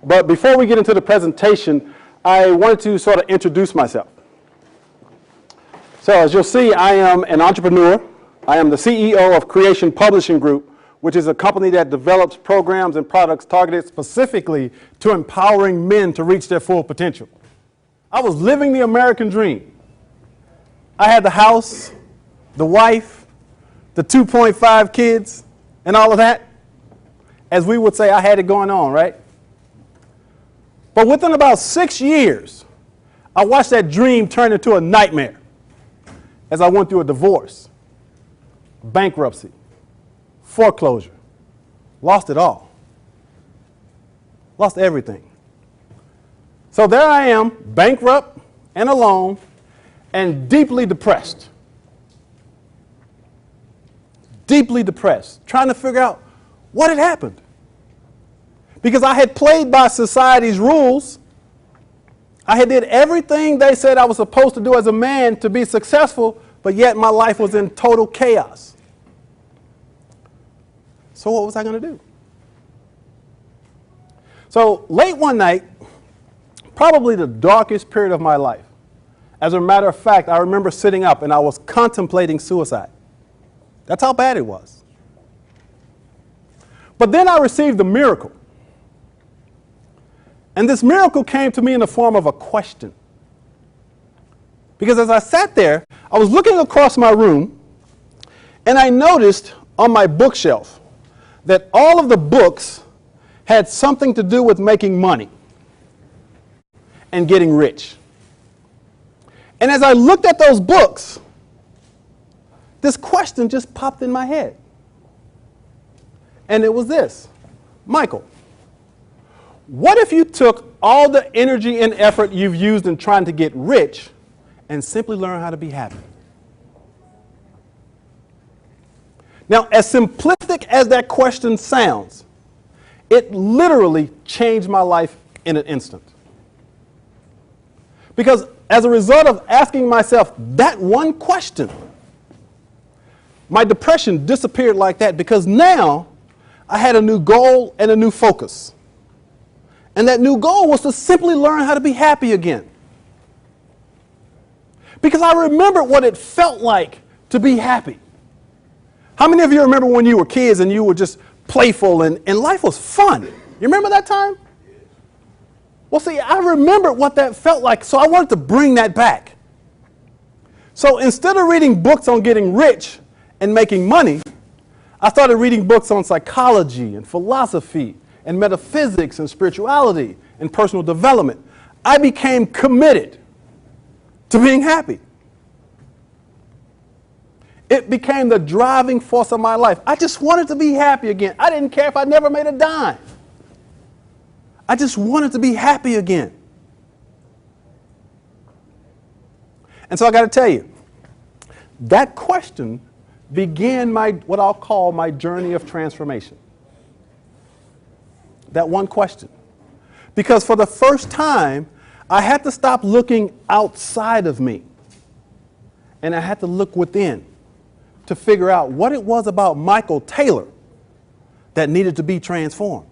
But before we get into the presentation, I wanted to sort of introduce myself. So as you'll see, I am an entrepreneur. I am the CEO of Creation Publishing Group, which is a company that develops programs and products targeted specifically to empowering men to reach their full potential. I was living the American dream. I had the house, the wife, the 2.5 kids, and all of that. As we would say, I had it going on, right? But within about 6 years, I watched that dream turn into a nightmare as I went through a divorce, bankruptcy, foreclosure, lost it all, lost everything. So there I am, bankrupt and alone and deeply depressed, trying to figure out what had happened. Because I had played by society's rules. I had did everything they said I was supposed to do as a man to be successful, but yet my life was in total chaos. So what was I going to do? So late one night, probably the darkest period of my life, as a matter of fact, I remember sitting up and I was contemplating suicide. That's how bad it was. But then I received a miracle. And this miracle came to me in the form of a question. Because as I sat there, I was looking across my room, and I noticed on my bookshelf that all of the books had something to do with making money and getting rich. And as I looked at those books, this question just popped in my head. And it was this: Michael, what if you took all the energy and effort you've used in trying to get rich and simply learn how to be happy? Now, as simplistic as that question sounds, it literally changed my life in an instant. Because as a result of asking myself that one question, my depression disappeared like that, because now I had a new goal and a new focus. And that new goal was to simply learn how to be happy again. Because I remembered what it felt like to be happy. How many of you remember when you were kids and you were just playful and life was fun? You remember that time? Well, see, I remembered what that felt like, so I wanted to bring that back. So instead of reading books on getting rich and making money, I started reading books on psychology and philosophy and metaphysics and spirituality and personal development. I became committed to being happy. It became the driving force of my life. I just wanted to be happy again. I didn't care if I never made a dime. I just wanted to be happy again. And so I got to tell you, that question began what I'll call my journey of transformation. That one question. Because for the first time, I had to stop looking outside of me. And I had to look within to figure out what it was about Michael Taylor that needed to be transformed.